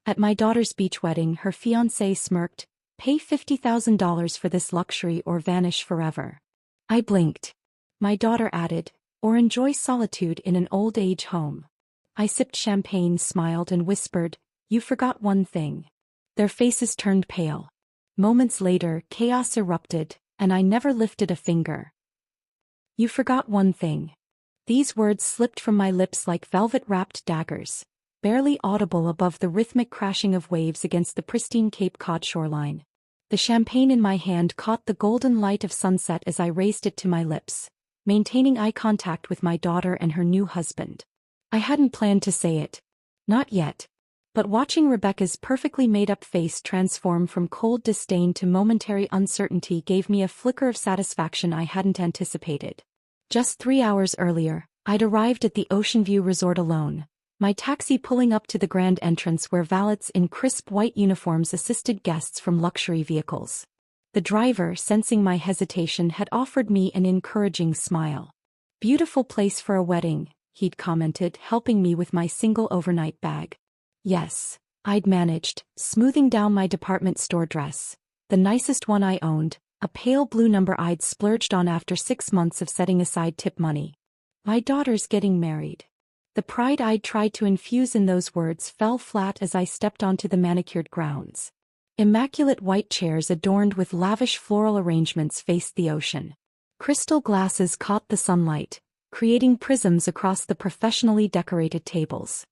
At my daughter's beach wedding, her fiancé smirked, "Pay $50,000 for this luxury or vanish forever." I blinked. My daughter added, "Or enjoy solitude in an old age home." I sipped champagne, smiled, and whispered, "You forgot one thing." Their faces turned pale. Moments later, chaos erupted, and I never lifted a finger. "You forgot one thing." These words slipped from my lips like velvet-wrapped daggers, barely audible above the rhythmic crashing of waves against the pristine Cape Cod shoreline. The champagne in my hand caught the golden light of sunset as I raised it to my lips, maintaining eye contact with my daughter and her new husband. I hadn't planned to say it. Not yet. But watching Rebecca's perfectly made-up face transform from cold disdain to momentary uncertainty gave me a flicker of satisfaction I hadn't anticipated. Just 3 hours earlier, I'd arrived at the Ocean View Resort alone, my taxi pulling up to the grand entrance where valets in crisp white uniforms assisted guests from luxury vehicles. The driver, sensing my hesitation, had offered me an encouraging smile. "Beautiful place for a wedding," he'd commented, helping me with my single overnight bag. Yes, I'd managed, smoothing down my department store dress, the nicest one I owned, a pale blue number I'd splurged on after 6 months of setting aside tip money. My daughter's getting married. The pride I'd tried to infuse in those words fell flat as I stepped onto the manicured grounds. Immaculate white chairs adorned with lavish floral arrangements faced the ocean. Crystal glasses caught the sunlight, creating prisms across the professionally decorated tables.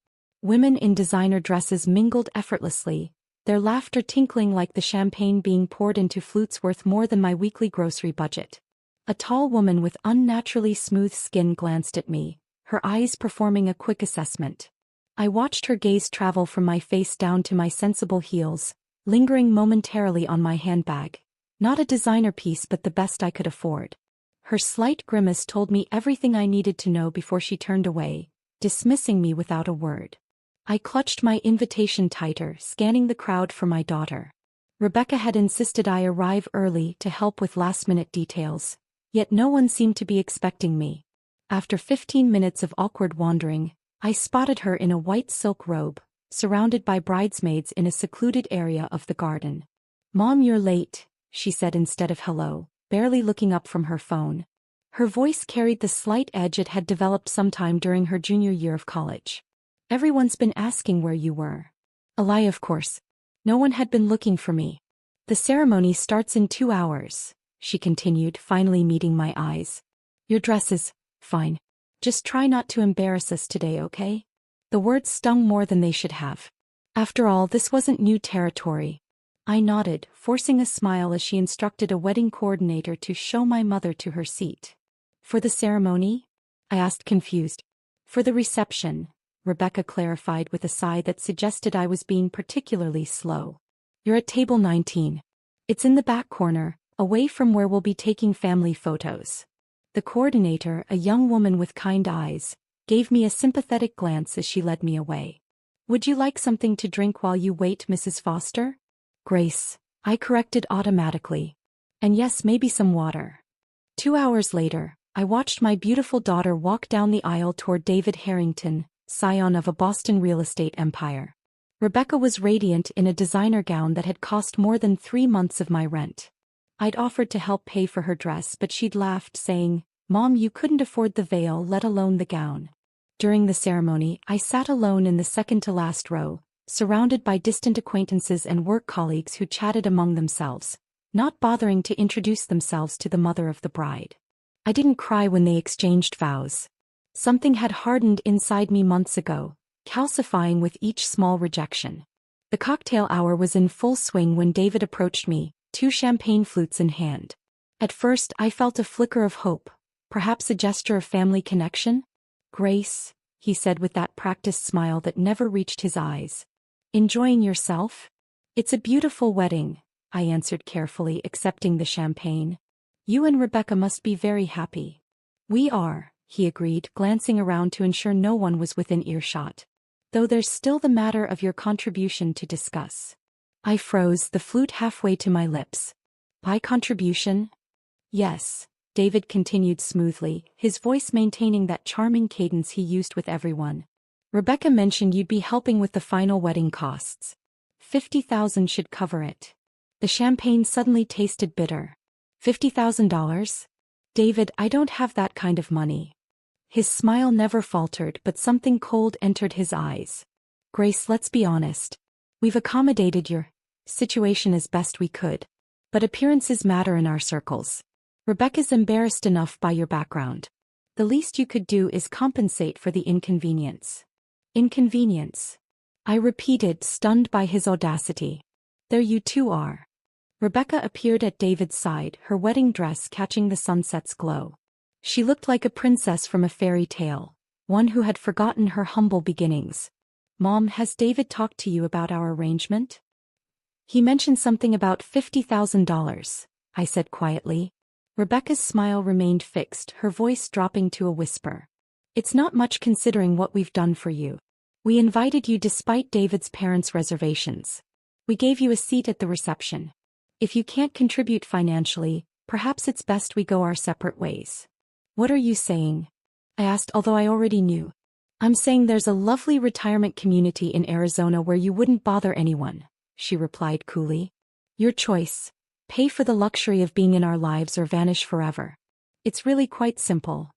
Women in designer dresses mingled effortlessly, their laughter tinkling like the champagne being poured into flutes worth more than my weekly grocery budget. A tall woman with unnaturally smooth skin glanced at me, her eyes performing a quick assessment. I watched her gaze travel from my face down to my sensible heels, lingering momentarily on my handbag. Not a designer piece but the best I could afford. Her slight grimace told me everything I needed to know before she turned away, dismissing me without a word. I clutched my invitation tighter, scanning the crowd for my daughter. Rebecca had insisted I arrive early to help with last-minute details, yet no one seemed to be expecting me. After 15 minutes of awkward wandering, I spotted her in a white silk robe, surrounded by bridesmaids in a secluded area of the garden. "Mom, you're late," she said instead of hello, barely looking up from her phone. Her voice carried the slight edge it had developed sometime during her junior year of college. "Everyone's been asking where you were." A lie, of course. No one had been looking for me. "The ceremony starts in 2 hours, she continued, finally meeting my eyes. "Your dress is fine. Just try not to embarrass us today, okay?" The words stung more than they should have. After all, this wasn't new territory. I nodded, forcing a smile as she instructed a wedding coordinator to show my mother to her seat. "For the ceremony?" I asked, confused. "For the reception," Rebecca clarified with a sigh that suggested I was being particularly slow. "You're at table 19. It's in the back corner, away from where we'll be taking family photos." The coordinator, a young woman with kind eyes, gave me a sympathetic glance as she led me away. "Would you like something to drink while you wait, Mrs. Foster?" "Grace," I corrected automatically. "And yes, maybe some water." 2 hours later, I watched my beautiful daughter walk down the aisle toward David Harrington, scion of a Boston real estate empire. Rebecca was radiant in a designer gown that had cost more than 3 months of my rent. I'd offered to help pay for her dress, but she'd laughed, saying, "Mom, you couldn't afford the veil, let alone the gown." During the ceremony, I sat alone in the second-to-last row, surrounded by distant acquaintances and work colleagues who chatted among themselves, not bothering to introduce themselves to the mother of the bride. I didn't cry when they exchanged vows. Something had hardened inside me months ago, calcifying with each small rejection. The cocktail hour was in full swing when David approached me, 2 champagne flutes in hand. At first, I felt a flicker of hope, perhaps a gesture of family connection. "Grace," he said with that practiced smile that never reached his eyes. "Enjoying yourself?" "It's a beautiful wedding," I answered carefully, accepting the champagne. "You and Rebecca must be very happy." "We are," he agreed, glancing around to ensure no one was within earshot. "Though there's still the matter of your contribution to discuss." I froze, the flute halfway to my lips. "My contribution?" "Yes," David continued smoothly, his voice maintaining that charming cadence he used with everyone. "Rebecca mentioned you'd be helping with the final wedding costs. $50,000 should cover it. The champagne suddenly tasted bitter. $50,000? David, I don't have that kind of money. His smile never faltered, but something cold entered his eyes. Grace, let's be honest. We've accommodated your situation as best we could. But appearances matter in our circles. Rebecca's embarrassed enough by your background. The least you could do is compensate for the inconvenience. Inconvenience? I repeated, stunned by his audacity. There you two are. Rebecca appeared at David's side, her wedding dress catching the sunset's glow. She looked like a princess from a fairy tale, one who had forgotten her humble beginnings. Mom, has David talked to you about our arrangement? He mentioned something about $50,000, I said quietly. Rebecca's smile remained fixed, her voice dropping to a whisper. It's not much considering what we've done for you. We invited you despite David's parents' reservations. We gave you a seat at the reception. If you can't contribute financially, perhaps it's best we go our separate ways. What are you saying? I asked, although I already knew. I'm saying there's a lovely retirement community in Arizona where you wouldn't bother anyone, she replied coolly. Your choice. Pay for the luxury of being in our lives or vanish forever. It's really quite simple.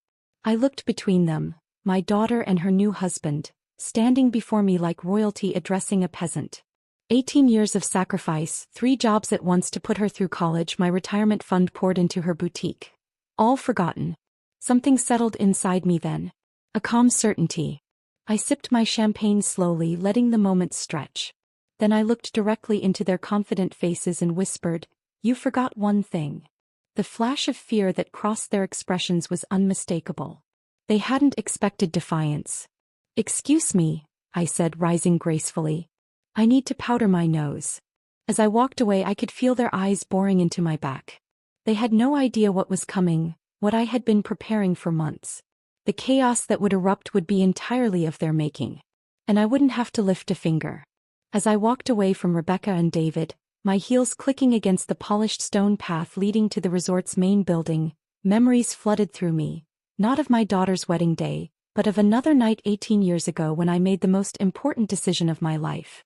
I looked between them, my daughter and her new husband, standing before me like royalty addressing a peasant. 18 years of sacrifice, 3 jobs at once to put her through college, my retirement fund poured into her boutique. All forgotten. Something settled inside me then. A calm certainty. I sipped my champagne slowly, letting the moment stretch. Then I looked directly into their confident faces and whispered, "You forgot one thing." The flash of fear that crossed their expressions was unmistakable. They hadn't expected defiance. "Excuse me," I said, rising gracefully. "I need to powder my nose." As I walked away, I could feel their eyes boring into my back. They had no idea what was coming, what I had been preparing for months. The chaos that would erupt would be entirely of their making. And I wouldn't have to lift a finger. As I walked away from Rebecca and David, my heels clicking against the polished stone path leading to the resort's main building, memories flooded through me, not of my daughter's wedding day, but of another night 18 years ago when I made the most important decision of my life.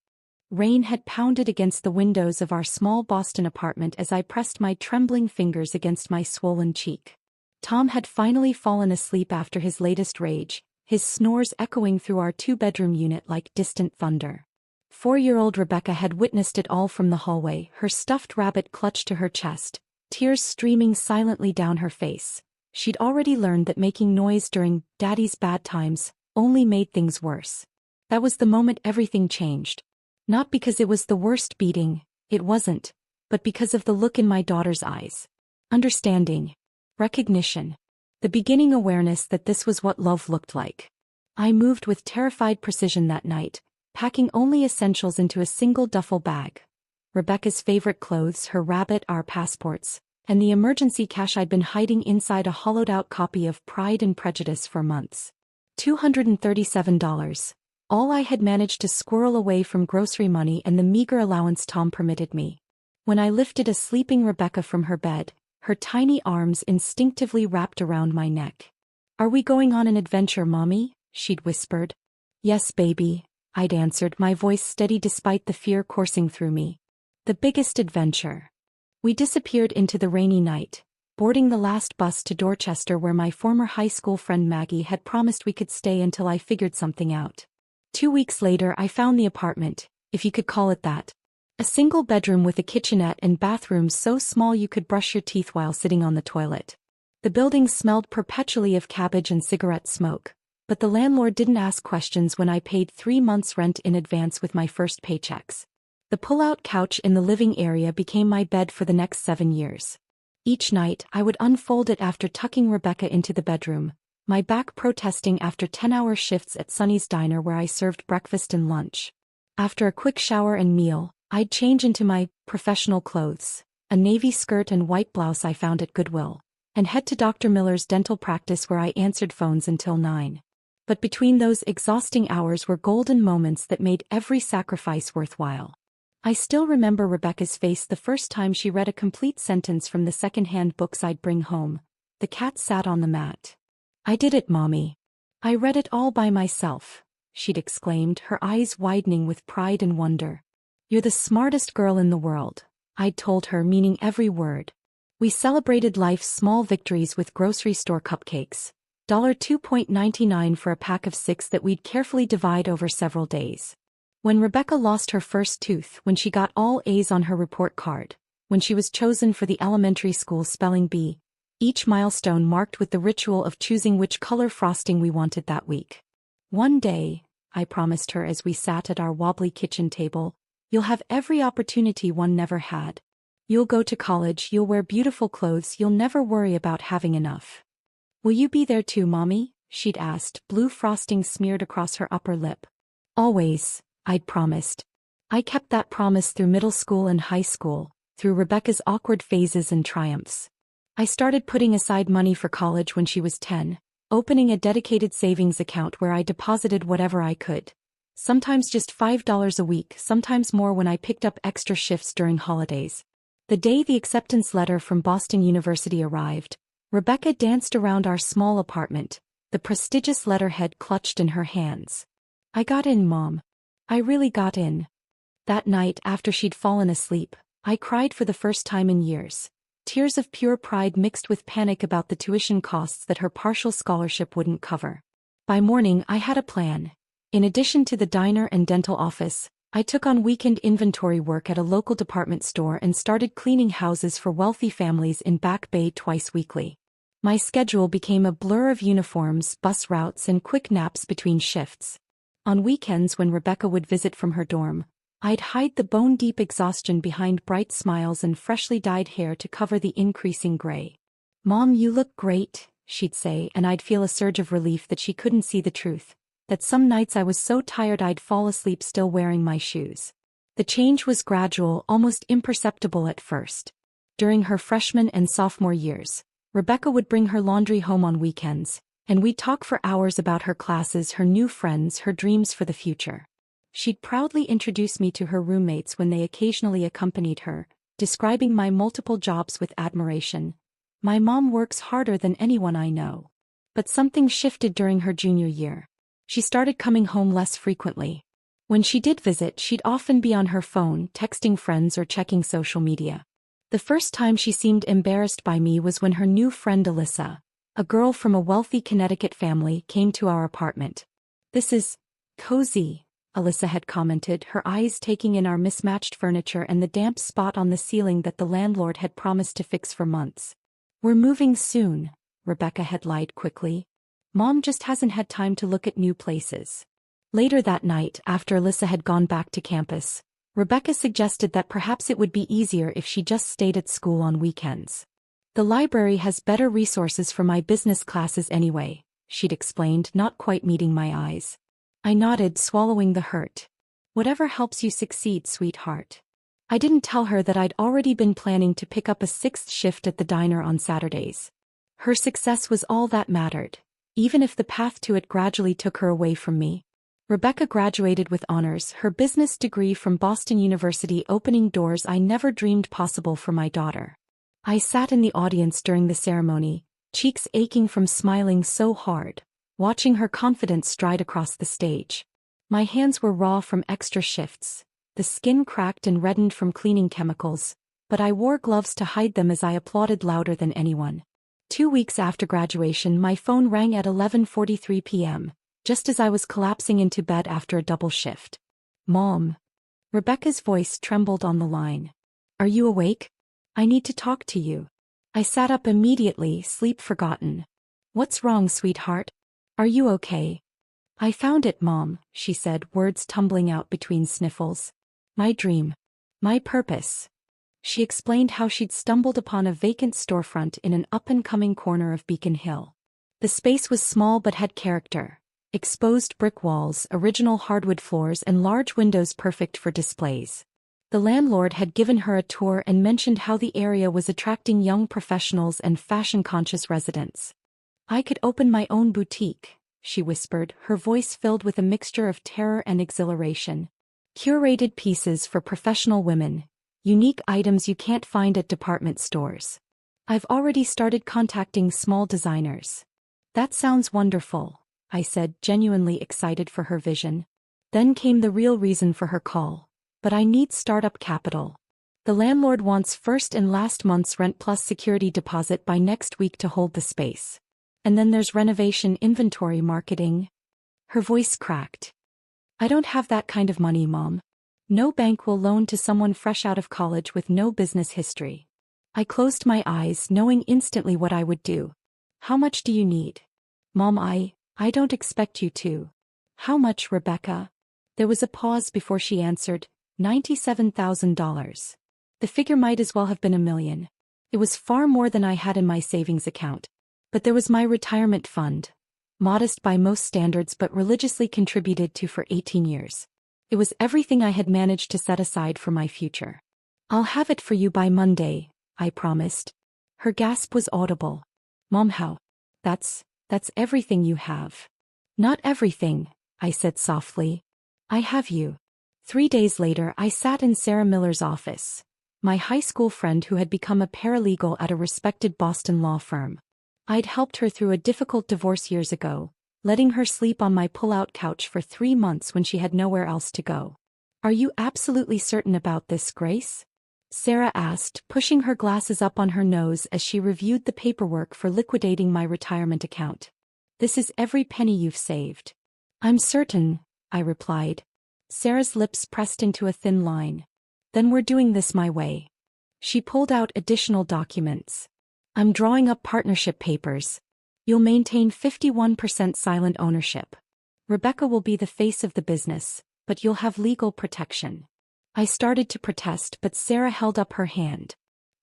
Rain had pounded against the windows of our small Boston apartment as I pressed my trembling fingers against my swollen cheek. Tom had finally fallen asleep after his latest rage, his snores echoing through our 2-bedroom unit like distant thunder. 4-year-old Rebecca had witnessed it all from the hallway, her stuffed rabbit clutched to her chest, tears streaming silently down her face. She'd already learned that making noise during Daddy's bad times only made things worse. That was the moment everything changed. Not because it was the worst beating, it wasn't, but because of the look in my daughter's eyes. Understanding. Recognition. The beginning awareness that this was what love looked like. I moved with terrified precision that night, packing only essentials into a single duffel bag. Rebecca's favorite clothes, her rabbit, our passports, and the emergency cash I'd been hiding inside a hollowed-out copy of Pride and Prejudice for months. $237. All I had managed to squirrel away from grocery money and the meager allowance Tom permitted me. When I lifted a sleeping Rebecca from her bed, her tiny arms instinctively wrapped around my neck. "Are we going on an adventure, Mommy?" she'd whispered. "Yes, baby," I'd answered, my voice steady despite the fear coursing through me. "The biggest adventure." We disappeared into the rainy night, boarding the last bus to Dorchester where my former high school friend Maggie had promised we could stay until I figured something out. 2 weeks later I found the apartment, if you could call it that. A single bedroom with a kitchenette and bathrooms so small you could brush your teeth while sitting on the toilet. The building smelled perpetually of cabbage and cigarette smoke, but the landlord didn't ask questions when I paid 3 months' rent in advance with my first paychecks. The pull-out couch in the living area became my bed for the next 7 years. Each night I would unfold it after tucking Rebecca into the bedroom, my back protesting after 10-hour shifts at Sonny's Diner where I served breakfast and lunch. After a quick shower and meal, I'd change into my professional clothes, a navy skirt and white blouse I found at Goodwill, and head to Dr. Miller's dental practice where I answered phones until 9. But between those exhausting hours were golden moments that made every sacrifice worthwhile. I still remember Rebecca's face the first time she read a complete sentence from the second-hand books I'd bring home. The cat sat on the mat. "I did it, Mommy. I read it all by myself," she'd exclaimed, her eyes widening with pride and wonder. "You're the smartest girl in the world," I'd told her, meaning every word. We celebrated life's small victories with grocery store cupcakes, $2.99 for a pack of 6 that we'd carefully divide over several days. When Rebecca lost her first tooth, when she got all A's on her report card, when she was chosen for the elementary school spelling bee, each milestone marked with the ritual of choosing which color frosting we wanted that week. "One day," I promised her as we sat at our wobbly kitchen table, "you'll have every opportunity one never had. You'll go to college, you'll wear beautiful clothes, you'll never worry about having enough." "Will you be there too, Mommy?" she'd asked, blue frosting smeared across her upper lip. "Always," I'd promised. I kept that promise through middle school and high school, through Rebecca's awkward phases and triumphs. I started putting aside money for college when she was 10, opening a dedicated savings account where I deposited whatever I could. Sometimes just $5 a week, sometimes more when I picked up extra shifts during holidays. The day the acceptance letter from Boston University arrived, Rebecca danced around our small apartment, the prestigious letterhead clutched in her hands. "I got in, Mom. I really got in." That night, after she'd fallen asleep, I cried for the first time in years. Tears of pure pride mixed with panic about the tuition costs that her partial scholarship wouldn't cover. By morning, I had a plan. In addition to the diner and dental office, I took on weekend inventory work at a local department store and started cleaning houses for wealthy families in Back Bay twice weekly. My schedule became a blur of uniforms, bus routes, and quick naps between shifts. On weekends, when Rebecca would visit from her dorm, I'd hide the bone-deep exhaustion behind bright smiles and freshly dyed hair to cover the increasing gray. "Mom, you look great," she'd say, and I'd feel a surge of relief that she couldn't see the truth, that some nights I was so tired I'd fall asleep still wearing my shoes. The change was gradual, almost imperceptible at first. During her freshman and sophomore years, Rebecca would bring her laundry home on weekends, and we'd talk for hours about her classes, her new friends, her dreams for the future. She'd proudly introduce me to her roommates when they occasionally accompanied her, describing my multiple jobs with admiration. "My mom works harder than anyone I know." But something shifted during her junior year. She started coming home less frequently. When she did visit, she'd often be on her phone, texting friends or checking social media. The first time she seemed embarrassed by me was when her new friend Alyssa, a girl from a wealthy Connecticut family, came to our apartment. "This is cozy," Alyssa had commented, her eyes taking in our mismatched furniture and the damp spot on the ceiling that the landlord had promised to fix for months. "We're moving soon," Rebecca had lied quickly. "Mom just hasn't had time to look at new places." Later that night, after Alyssa had gone back to campus, Rebecca suggested that perhaps it would be easier if she just stayed at school on weekends. "The library has better resources for my business classes anyway," she'd explained, not quite meeting my eyes. I nodded, swallowing the hurt. "Whatever helps you succeed, sweetheart." I didn't tell her that I'd already been planning to pick up a 6th shift at the diner on Saturdays. Her success was all that mattered, even if the path to it gradually took her away from me. Rebecca graduated with honors, her business degree from Boston University opening doors I never dreamed possible for my daughter. I sat in the audience during the ceremony, cheeks aching from smiling so hard, watching her confidence stride across the stage. My hands were raw from extra shifts, the skin cracked and reddened from cleaning chemicals, but I wore gloves to hide them as I applauded louder than anyone. 2 weeks after graduation, my phone rang at 11:43 p.m., just as I was collapsing into bed after a double shift. "Mom." Rebecca's voice trembled on the line. "Are you awake? I need to talk to you." I sat up immediately, sleep forgotten. "What's wrong, sweetheart? Are you okay?" "I found it, Mom," she said, words tumbling out between sniffles. "My dream. My purpose." She explained how she'd stumbled upon a vacant storefront in an up-and-coming corner of Beacon Hill. The space was small but had character. Exposed brick walls, original hardwood floors, and large windows perfect for displays. The landlord had given her a tour and mentioned how the area was attracting young professionals and fashion-conscious residents. "I could open my own boutique," she whispered, her voice filled with a mixture of terror and exhilaration. "Curated pieces for professional women, unique items you can't find at department stores. I've already started contacting small designers." "That sounds wonderful," I said, genuinely excited for her vision. Then came the real reason for her call. But I need startup capital. The landlord wants first and last month's rent plus security deposit by next week to hold the space. And then there's renovation, inventory, marketing. Her voice cracked. I don't have that kind of money, Mom. No bank will loan to someone fresh out of college with no business history. I closed my eyes, knowing instantly what I would do. How much do you need? Mom, I don't expect you to. How much, Rebecca? There was a pause before she answered, $97,000. The figure might as well have been $1 million. It was far more than I had in my savings account. But there was my retirement fund. Modest by most standards but religiously contributed to for 18 years. It was everything I had managed to set aside for my future. I'll have it for you by Monday, I promised. Her gasp was audible. Mom, how? That's everything you have. Not everything, I said softly. I have you. 3 days later I sat in Sarah Miller's office, my high school friend who had become a paralegal at a respected Boston law firm. I'd helped her through a difficult divorce years ago, letting her sleep on my pull-out couch for 3 months when she had nowhere else to go. Are you absolutely certain about this, Grace? Sarah asked, pushing her glasses up on her nose as she reviewed the paperwork for liquidating my retirement account. This is every penny you've saved. I'm certain, I replied. Sarah's lips pressed into a thin line. Then we're doing this my way. She pulled out additional documents. I'm drawing up partnership papers. You'll maintain 51% silent ownership. Rebecca will be the face of the business, but you'll have legal protection. I started to protest, but Sarah held up her hand.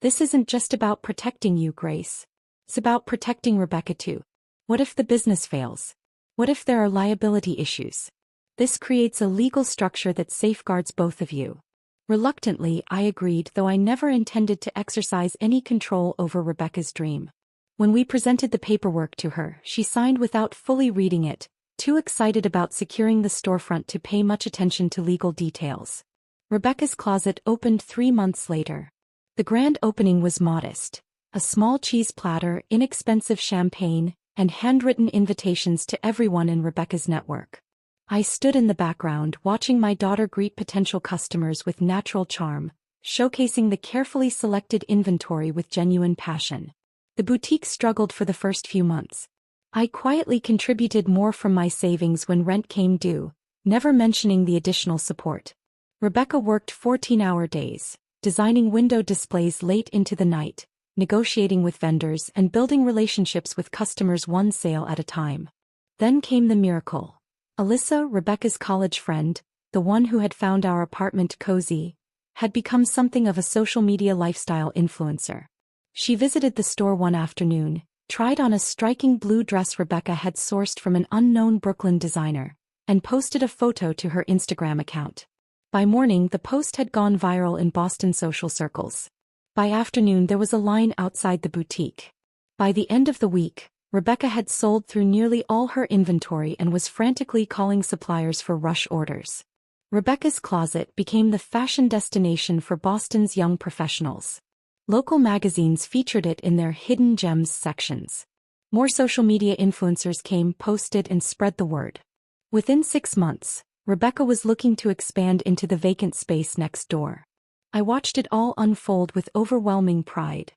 This isn't just about protecting you, Grace. It's about protecting Rebecca too. What if the business fails? What if there are liability issues? This creates a legal structure that safeguards both of you. Reluctantly, I agreed, though I never intended to exercise any control over Rebecca's dream. When we presented the paperwork to her, she signed without fully reading it, too excited about securing the storefront to pay much attention to legal details. Rebecca's closet opened 3 months later. The grand opening was modest. A small cheese platter, inexpensive champagne, and handwritten invitations to everyone in Rebecca's network. I stood in the background watching my daughter greet potential customers with natural charm, showcasing the carefully selected inventory with genuine passion. The boutique struggled for the first few months. I quietly contributed more from my savings when rent came due, never mentioning the additional support. Rebecca worked 14-hour days, designing window displays late into the night, negotiating with vendors and building relationships with customers one sale at a time. Then came the miracle. Alyssa, Rebecca's college friend, the one who had found our apartment cozy, had become something of a social media lifestyle influencer. She visited the store one afternoon, tried on a striking blue dress Rebecca had sourced from an unknown Brooklyn designer, and posted a photo to her Instagram account. By morning, the post had gone viral in Boston social circles. By afternoon, there was a line outside the boutique. By the end of the week, Rebecca had sold through nearly all her inventory and was frantically calling suppliers for rush orders. Rebecca's closet became the fashion destination for Boston's young professionals. Local magazines featured it in their hidden gems sections. More social media influencers came, posted, and spread the word. Within 6 months, Rebecca was looking to expand into the vacant space next door. I watched it all unfold with overwhelming pride.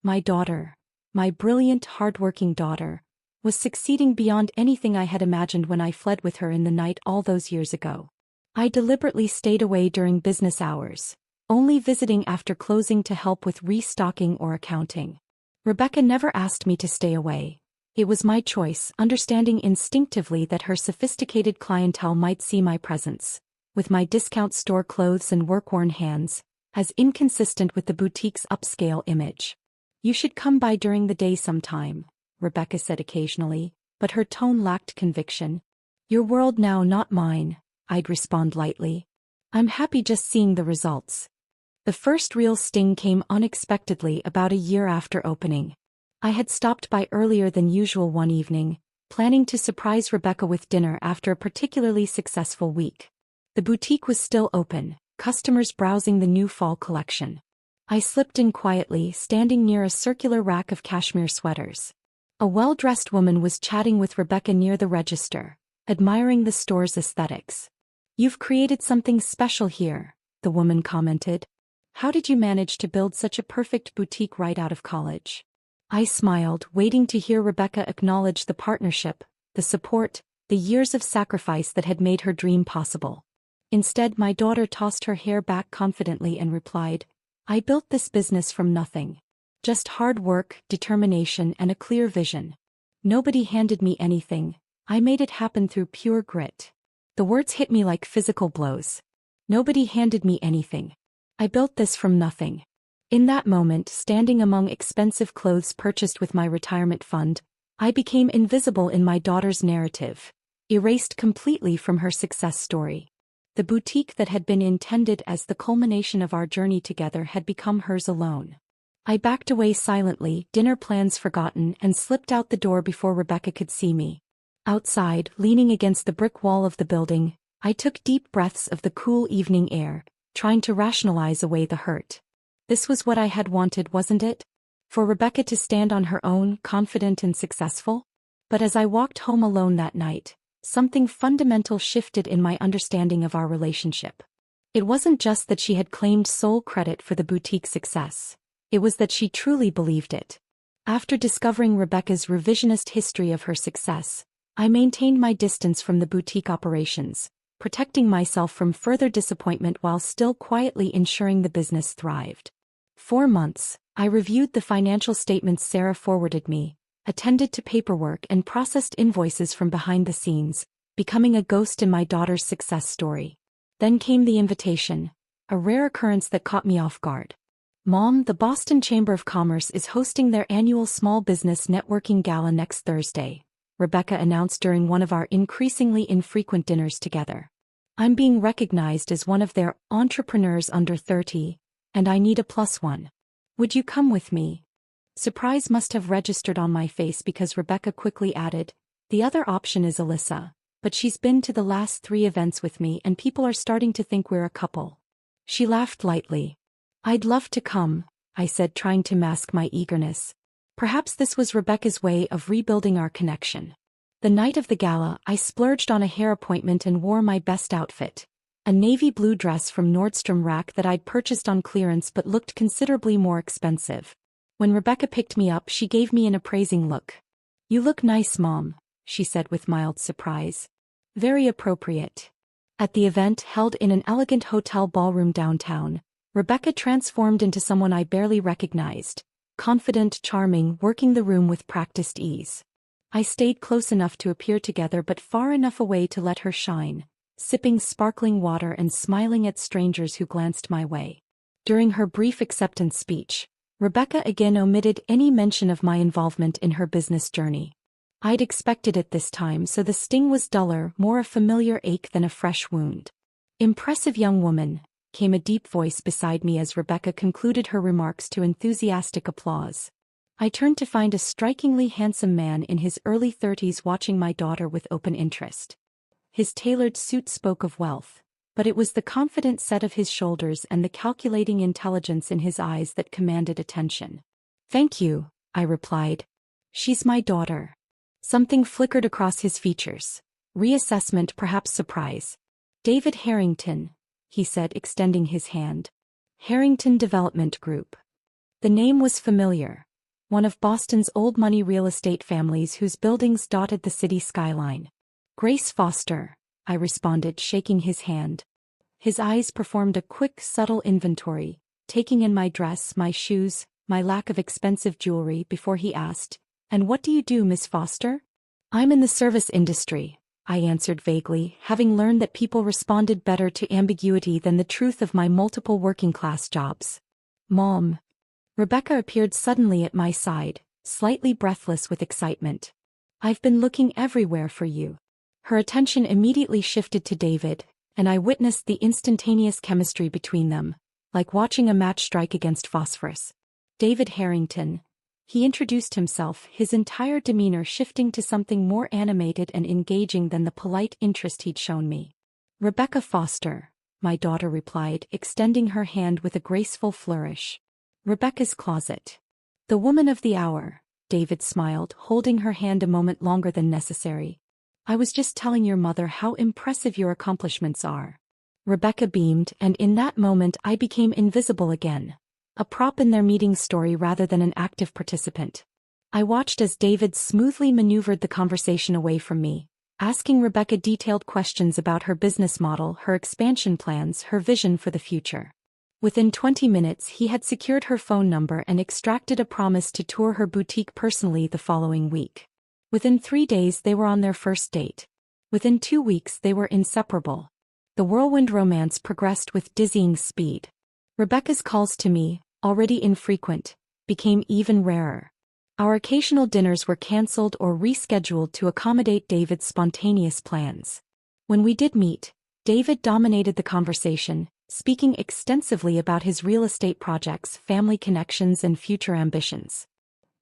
My daughter, my brilliant, hardworking daughter, was succeeding beyond anything I had imagined when I fled with her in the night all those years ago. I deliberately stayed away during business hours, only visiting after closing to help with restocking or accounting. Rebecca never asked me to stay away. It was my choice, understanding instinctively that her sophisticated clientele might see my presence, with my discount store clothes and work-worn hands, as inconsistent with the boutique's upscale image. You should come by during the day sometime, Rebecca said occasionally, but her tone lacked conviction. Your world now, not mine, I'd respond lightly. I'm happy just seeing the results. The first real sting came unexpectedly about a year after opening. I had stopped by earlier than usual one evening, planning to surprise Rebecca with dinner after a particularly successful week. The boutique was still open, customers browsing the new fall collection. I slipped in quietly, standing near a circular rack of cashmere sweaters. A well-dressed woman was chatting with Rebecca near the register, admiring the store's aesthetics. You've created something special here, the woman commented. How did you manage to build such a perfect boutique right out of college? I smiled, waiting to hear Rebecca acknowledge the partnership, the support, the years of sacrifice that had made her dream possible. Instead, my daughter tossed her hair back confidently and replied, I built this business from nothing. Just hard work, determination, and a clear vision. Nobody handed me anything. I made it happen through pure grit. The words hit me like physical blows. Nobody handed me anything. I built this from nothing. In that moment, standing among expensive clothes purchased with my retirement fund, I became invisible in my daughter's narrative, erased completely from her success story. The boutique that had been intended as the culmination of our journey together had become hers alone. I backed away silently, dinner plans forgotten, and slipped out the door before Rebecca could see me. Outside, leaning against the brick wall of the building, I took deep breaths of the cool evening air, trying to rationalize away the hurt. This was what I had wanted, wasn't it? For Rebecca to stand on her own, confident and successful? But as I walked home alone that night, something fundamental shifted in my understanding of our relationship. It wasn't just that she had claimed sole credit for the boutique's success. It was that she truly believed it. After discovering Rebecca's revisionist history of her success, I maintained my distance from the boutique operations, protecting myself from further disappointment while still quietly ensuring the business thrived. 4 months, I reviewed the financial statements Sarah forwarded me, attended to paperwork and processed invoices from behind the scenes, becoming a ghost in my daughter's success story. Then came the invitation, a rare occurrence that caught me off guard. Mom, the Boston Chamber of Commerce is hosting their annual Small Business Networking Gala next Thursday, Rebecca announced during one of our increasingly infrequent dinners together. I'm being recognized as one of their entrepreneurs under 30, and I need a +1. Would you come with me? Surprise must have registered on my face because Rebecca quickly added, the other option is Alyssa, but she's been to the last 3 events with me and people are starting to think we're a couple. She laughed lightly. I'd love to come, I said, trying to mask my eagerness. Perhaps this was Rebecca's way of rebuilding our connection. The night of the gala, I splurged on a hair appointment and wore my best outfit, a navy blue dress from Nordstrom Rack that I'd purchased on clearance but looked considerably more expensive. When Rebecca picked me up, she gave me an appraising look. You look nice, Mom, she said with mild surprise. Very appropriate. At the event held in an elegant hotel ballroom downtown, Rebecca transformed into someone I barely recognized, confident, charming, working the room with practiced ease. I stayed close enough to appear together but far enough away to let her shine, sipping sparkling water and smiling at strangers who glanced my way. During her brief acceptance speech, Rebecca again omitted any mention of my involvement in her business journey. I'd expected it this time, so the sting was duller, more a familiar ache than a fresh wound. Impressive young woman, came a deep voice beside me as Rebecca concluded her remarks to enthusiastic applause. I turned to find a strikingly handsome man in his early 30s watching my daughter with open interest. His tailored suit spoke of wealth, but it was the confident set of his shoulders and the calculating intelligence in his eyes that commanded attention. Thank you, I replied. She's my daughter. Something flickered across his features. Reassessment, perhaps surprise. David Harrington, he said, extending his hand. Harrington Development Group. The name was familiar. One of Boston's old money real estate families whose buildings dotted the city skyline. Grace Foster, I responded, shaking his hand. His eyes performed a quick, subtle inventory, taking in my dress, my shoes, my lack of expensive jewelry before he asked, "And what do you do, Miss Foster?" "I'm in the service industry," I answered vaguely, having learned that people responded better to ambiguity than the truth of my multiple working-class jobs. "Mom." Rebecca appeared suddenly at my side, slightly breathless with excitement. "I've been looking everywhere for you." Her attention immediately shifted to David, and I witnessed the instantaneous chemistry between them, like watching a match strike against phosphorus. David Harrington. He introduced himself, his entire demeanor shifting to something more animated and engaging than the polite interest he'd shown me. "Rebecca Foster," my daughter replied, extending her hand with a graceful flourish. "Rebecca's closet." "The woman of the hour," David smiled, holding her hand a moment longer than necessary. "I was just telling your mother how impressive your accomplishments are." Rebecca beamed, and in that moment I became invisible again. A prop in their meeting story rather than an active participant. I watched as David smoothly maneuvered the conversation away from me, asking Rebecca detailed questions about her business model, her expansion plans, her vision for the future. Within 20 minutes he had secured her phone number and extracted a promise to tour her boutique personally the following week. Within 3 days they were on their first date. Within 2 weeks they were inseparable. The whirlwind romance progressed with dizzying speed. Rebecca's calls to me, already infrequent, became even rarer. Our occasional dinners were cancelled or rescheduled to accommodate David's spontaneous plans. When we did meet, David dominated the conversation, speaking extensively about his real estate projects, family connections, and future ambitions.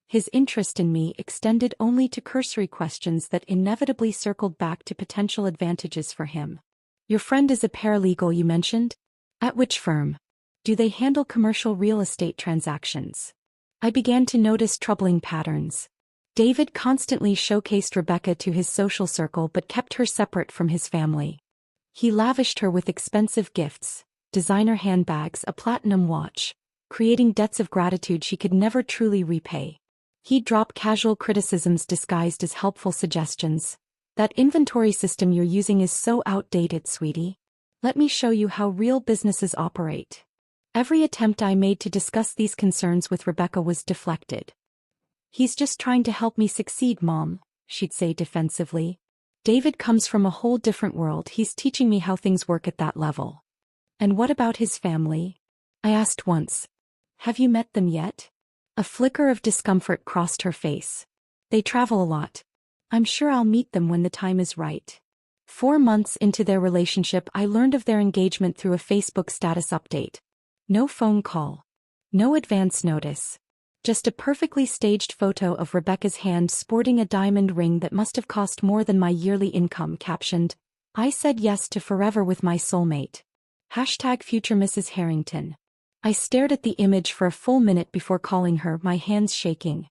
His interest in me extended only to cursory questions that inevitably circled back to potential advantages for him. Your friend is a paralegal, you mentioned? At which firm? Do they handle commercial real estate transactions? I began to notice troubling patterns. David constantly showcased Rebecca to his social circle but kept her separate from his family. He lavished her with expensive gifts, designer handbags, a platinum watch, creating debts of gratitude she could never truly repay. He'd drop casual criticisms disguised as helpful suggestions. That inventory system you're using is so outdated, sweetie. Let me show you how real businesses operate. Every attempt I made to discuss these concerns with Rebecca was deflected. He's just trying to help me succeed, Mom, she'd say defensively. David comes from a whole different world. He's teaching me how things work at that level. And what about his family? I asked once. Have you met them yet? A flicker of discomfort crossed her face. They travel a lot. I'm sure I'll meet them when the time is right. 4 months into their relationship, I learned of their engagement through a Facebook status update. No phone call. No advance notice. Just a perfectly staged photo of Rebecca's hand sporting a diamond ring that must have cost more than my yearly income, captioned, I said yes to forever with my soulmate. #future Mrs. Harrington. I stared at the image for a full minute before calling her, my hands shaking.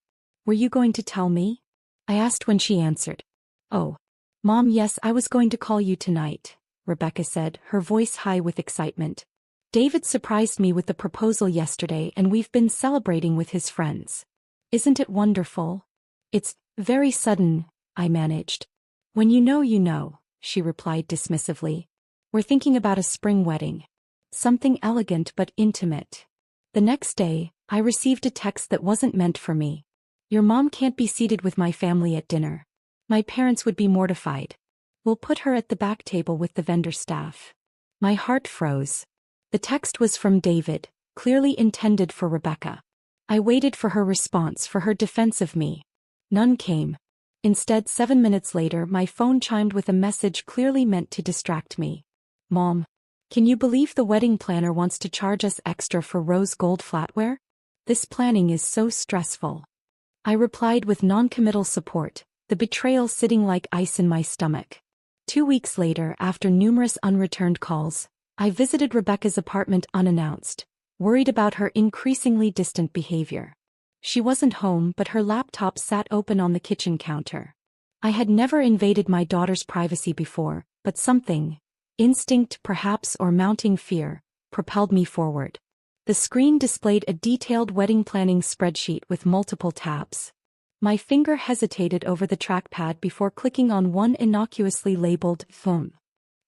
Were you going to tell me? I asked when she answered. Oh. Mom, yes, I was going to call you tonight, Rebecca said, her voice high with excitement. David surprised me with the proposal yesterday and we've been celebrating with his friends. Isn't it wonderful? It's very sudden, I managed. When you know, she replied dismissively. We're thinking about a spring wedding. Something elegant but intimate. The next day, I received a text that wasn't meant for me. Your mom can't be seated with my family at dinner. My parents would be mortified. We'll put her at the back table with the vendor staff. My heart froze. The text was from David, clearly intended for Rebecca. I waited for her response, for her defense of me. None came. Instead, 7 minutes later, my phone chimed with a message clearly meant to distract me. Mom, can you believe the wedding planner wants to charge us extra for rose gold flatware? This planning is so stressful. I replied with non-committal support, the betrayal sitting like ice in my stomach. 2 weeks later, after numerous unreturned calls, I visited Rebecca's apartment unannounced, worried about her increasingly distant behavior. She wasn't home, but her laptop sat open on the kitchen counter. I had never invaded my daughter's privacy before, but something, instinct perhaps or mounting fear, propelled me forward. The screen displayed a detailed wedding planning spreadsheet with multiple tabs. My finger hesitated over the trackpad before clicking on one innocuously labeled Phone.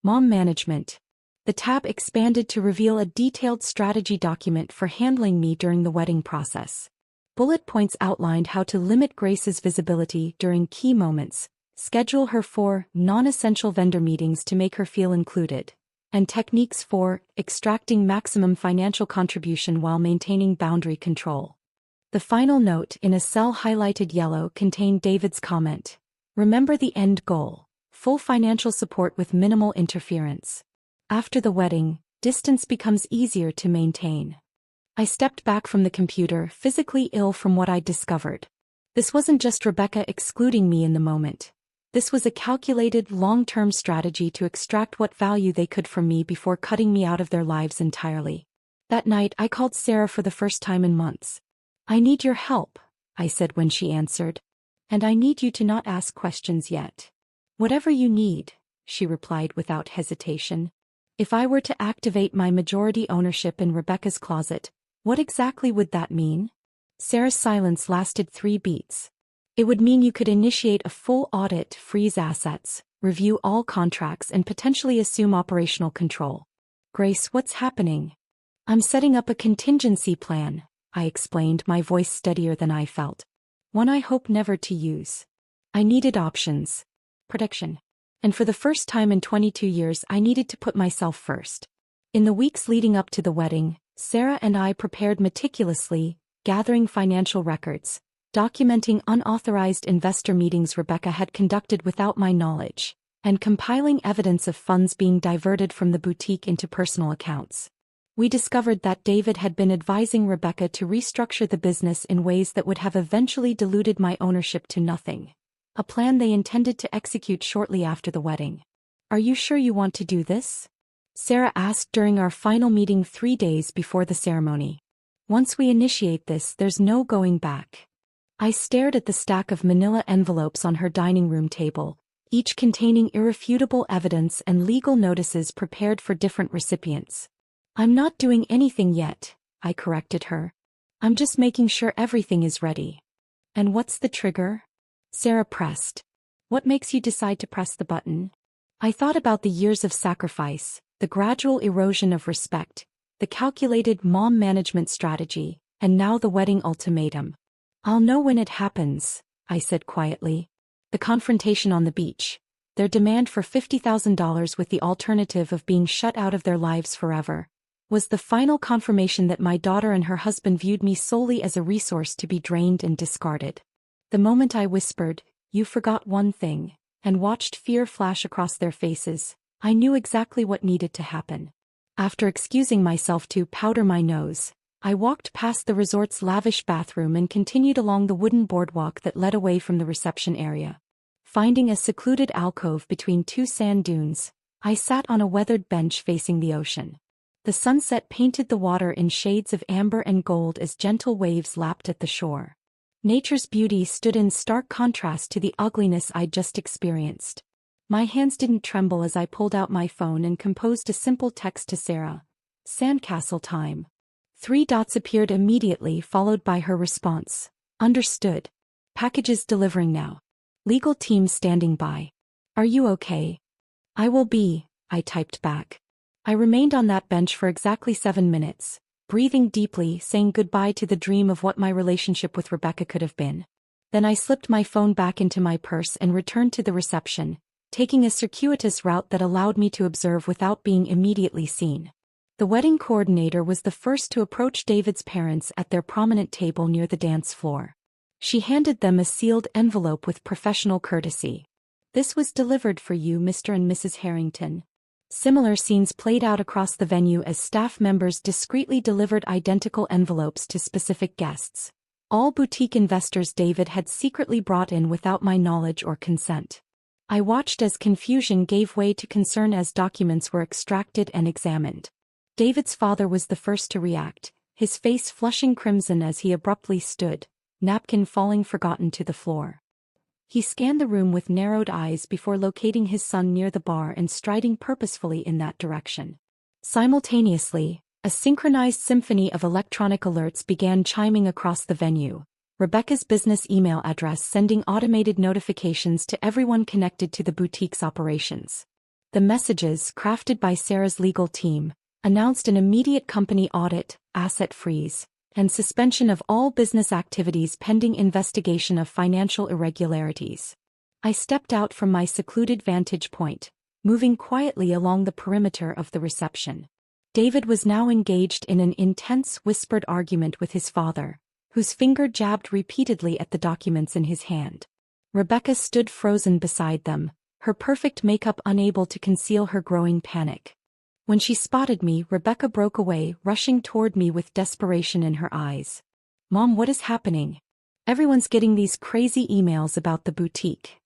Mom Management. The tab expanded to reveal a detailed strategy document for handling me during the wedding process. Bullet points outlined how to limit Grace's visibility during key moments, schedule her for non-essential vendor meetings to make her feel included, and techniques for extracting maximum financial contribution while maintaining boundary control. The final note in a cell highlighted yellow contained David's comment. Remember the end goal: full financial support with minimal interference. After the wedding, distance becomes easier to maintain. I stepped back from the computer, physically ill from what I'd discovered. This wasn't just Rebecca excluding me in the moment. This was a calculated, long-term strategy to extract what value they could from me before cutting me out of their lives entirely. That night, I called Sarah for the first time in months. I need your help, I said when she answered. And I need you to not ask questions yet. Whatever you need, she replied without hesitation. If I were to activate my majority ownership in Rebecca's closet, what exactly would that mean? Sarah's silence lasted 3 beats. It would mean you could initiate a full audit, freeze assets, review all contracts, and potentially assume operational control. Grace, what's happening? I'm setting up a contingency plan, I explained, my voice steadier than I felt. One I hope never to use. I needed options. Protection. And for the first time in 22 years, I needed to put myself first. In the weeks leading up to the wedding, Sarah and I prepared meticulously, gathering financial records, documenting unauthorized investor meetings Rebecca had conducted without my knowledge, and compiling evidence of funds being diverted from the boutique into personal accounts. We discovered that David had been advising Rebecca to restructure the business in ways that would have eventually diluted my ownership to nothing. A plan they intended to execute shortly after the wedding. Are you sure you want to do this? Sarah asked during our final meeting 3 days before the ceremony. Once we initiate this, there's no going back. I stared at the stack of manila envelopes on her dining room table, each containing irrefutable evidence and legal notices prepared for different recipients. I'm not doing anything yet, I corrected her. I'm just making sure everything is ready. And what's the trigger? Sarah pressed. What makes you decide to press the button? I thought about the years of sacrifice, the gradual erosion of respect, the calculated mom management strategy, and now the wedding ultimatum. I'll know when it happens, I said quietly. The confrontation on the beach, their demand for $50,000 with the alternative of being shut out of their lives forever, was the final confirmation that my daughter and her husband viewed me solely as a resource to be drained and discarded. The moment I whispered, "You forgot one thing," and watched fear flash across their faces, I knew exactly what needed to happen. After excusing myself to powder my nose, I walked past the resort's lavish bathroom and continued along the wooden boardwalk that led away from the reception area. Finding a secluded alcove between 2 sand dunes, I sat on a weathered bench facing the ocean. The sunset painted the water in shades of amber and gold as gentle waves lapped at the shore. Nature's beauty stood in stark contrast to the ugliness I'd just experienced. My hands didn't tremble as I pulled out my phone and composed a simple text to Sarah. Sandcastle time. 3 dots appeared immediately, followed by her response. Understood. Packages delivering now. Legal team standing by. Are you okay? I will be, I typed back. I remained on that bench for exactly 7 minutes, breathing deeply, saying goodbye to the dream of what my relationship with Rebecca could have been. Then I slipped my phone back into my purse and returned to the reception, taking a circuitous route that allowed me to observe without being immediately seen. The wedding coordinator was the first to approach David's parents at their prominent table near the dance floor. She handed them a sealed envelope with professional courtesy. This was delivered for you, Mr. and Mrs. Harrington. Similar scenes played out across the venue as staff members discreetly delivered identical envelopes to specific guests. All boutique investors David had secretly brought in without my knowledge or consent. I watched as confusion gave way to concern as documents were extracted and examined. David's father was the first to react, his face flushing crimson as he abruptly stood, napkin falling forgotten to the floor. He scanned the room with narrowed eyes before locating his son near the bar and striding purposefully in that direction. Simultaneously, a synchronized symphony of electronic alerts began chiming across the venue, Rebecca's business email address sending automated notifications to everyone connected to the boutique's operations. The messages, crafted by Sarah's legal team, announced an immediate company audit, asset freeze, and suspension of all business activities pending investigation of financial irregularities. I stepped out from my secluded vantage point, moving quietly along the perimeter of the reception. David was now engaged in an intense whispered argument with his father, whose finger jabbed repeatedly at the documents in his hand. Rebecca stood frozen beside them, her perfect makeup unable to conceal her growing panic. When she spotted me, Rebecca broke away, rushing toward me with desperation in her eyes. Mom, what is happening? Everyone's getting these crazy emails about the boutique.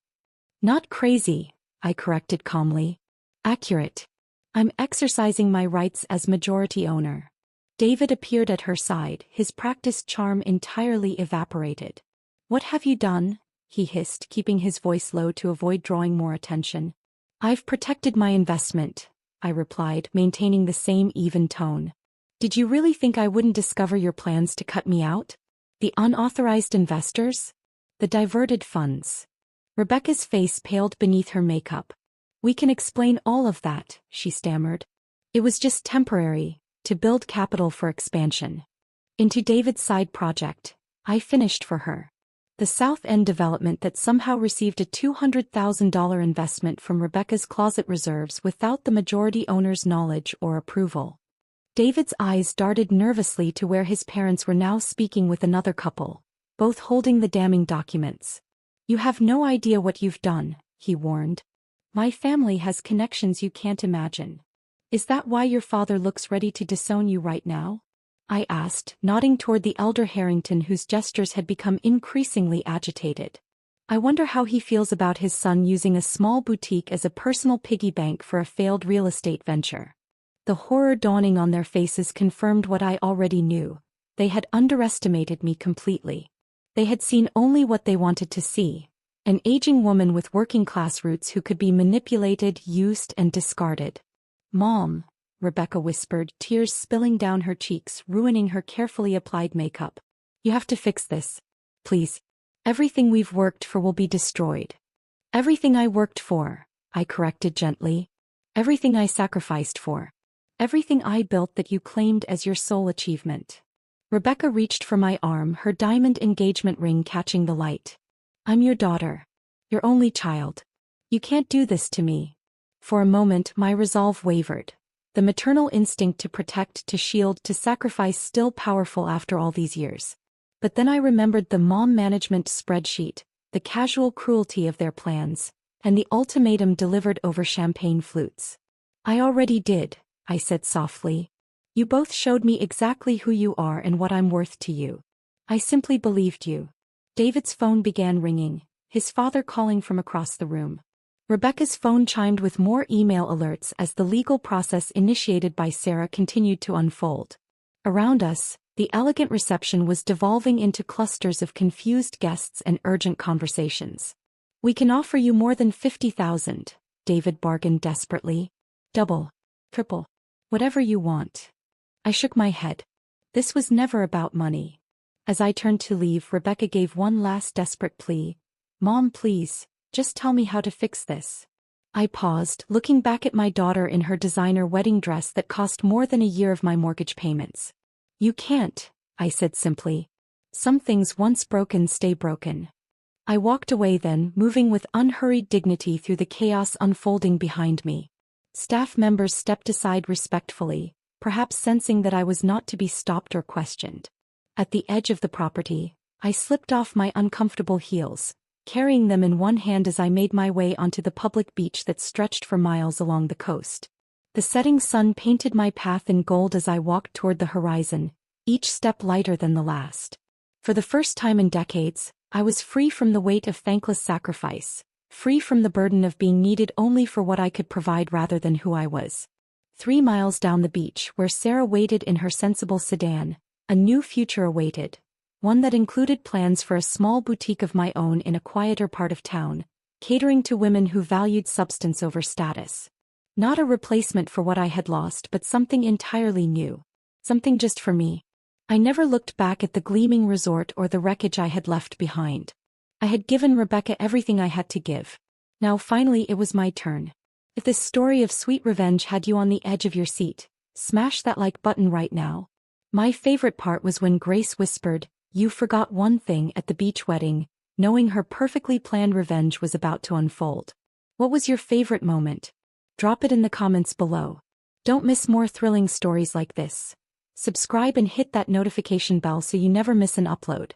Not crazy, I corrected calmly. Accurate. I'm exercising my rights as majority owner. David appeared at her side, his practiced charm entirely evaporated. What have you done? He hissed, keeping his voice low to avoid drawing more attention. I've protected my investment, I replied, maintaining the same even tone. Did you really think I wouldn't discover your plans to cut me out? The unauthorized investors? The diverted funds? Rebecca's face paled beneath her makeup. We can explain all of that, she stammered. It was just temporary, to build capital for expansion. Into David's side project, I finished for her. The South End development that somehow received a $200,000 investment from Rebecca's closet reserves without the majority owner's knowledge or approval. David's eyes darted nervously to where his parents were now speaking with another couple, both holding the damning documents. You have no idea what you've done, he warned. My family has connections you can't imagine. Is that why your father looks ready to disown you right now? I asked, nodding toward the elder Harrington whose gestures had become increasingly agitated. I wonder how he feels about his son using a small boutique as a personal piggy bank for a failed real estate venture. The horror dawning on their faces confirmed what I already knew. They had underestimated me completely. They had seen only what they wanted to see. An aging woman with working-class roots who could be manipulated, used, and discarded. Mom, Rebecca whispered, tears spilling down her cheeks, ruining her carefully applied makeup. You have to fix this. Please. Everything we've worked for will be destroyed. Everything I worked for, I corrected gently. Everything I sacrificed for. Everything I built that you claimed as your sole achievement. Rebecca reached for my arm, her diamond engagement ring catching the light. I'm your daughter. Your only child. You can't do this to me. For a moment my resolve wavered. The maternal instinct to protect, to shield, to sacrifice still powerful after all these years. But then I remembered the mom management spreadsheet, the casual cruelty of their plans, and the ultimatum delivered over champagne flutes. I already did, I said softly. You both showed me exactly who you are and what I'm worth to you. I simply believed you. David's phone began ringing, his father calling from across the room. Rebecca's phone chimed with more email alerts as the legal process initiated by Sarah continued to unfold. Around us, the elegant reception was devolving into clusters of confused guests and urgent conversations. We can offer you more than 50,000, David bargained desperately. Double, triple, whatever you want. I shook my head. This was never about money. As I turned to leave, Rebecca gave one last desperate plea. Mom, please. Just tell me how to fix this. I paused, looking back at my daughter in her designer wedding dress that cost more than a year of my mortgage payments. You can't, I said simply. Some things once broken stay broken. I walked away then, moving with unhurried dignity through the chaos unfolding behind me. Staff members stepped aside respectfully, perhaps sensing that I was not to be stopped or questioned. At the edge of the property, I slipped off my uncomfortable heels, carrying them in one hand as I made my way onto the public beach that stretched for miles along the coast. The setting sun painted my path in gold as I walked toward the horizon, each step lighter than the last. For the first time in decades, I was free from the weight of thankless sacrifice, free from the burden of being needed only for what I could provide rather than who I was. 3 miles down the beach, where Sarah waited in her sensible sedan, a new future awaited. One that included plans for a small boutique of my own in a quieter part of town, catering to women who valued substance over status. Not a replacement for what I had lost, but something entirely new. Something just for me. I never looked back at the gleaming resort or the wreckage I had left behind. I had given Rebecca everything I had to give. Now finally it was my turn. If this story of sweet revenge had you on the edge of your seat, smash that like button right now. My favorite part was when Grace whispered, "You forgot one thing" at the beach wedding, knowing her perfectly planned revenge was about to unfold. What was your favorite moment? Drop it in the comments below. Don't miss more thrilling stories like this. Subscribe and hit that notification bell so you never miss an upload.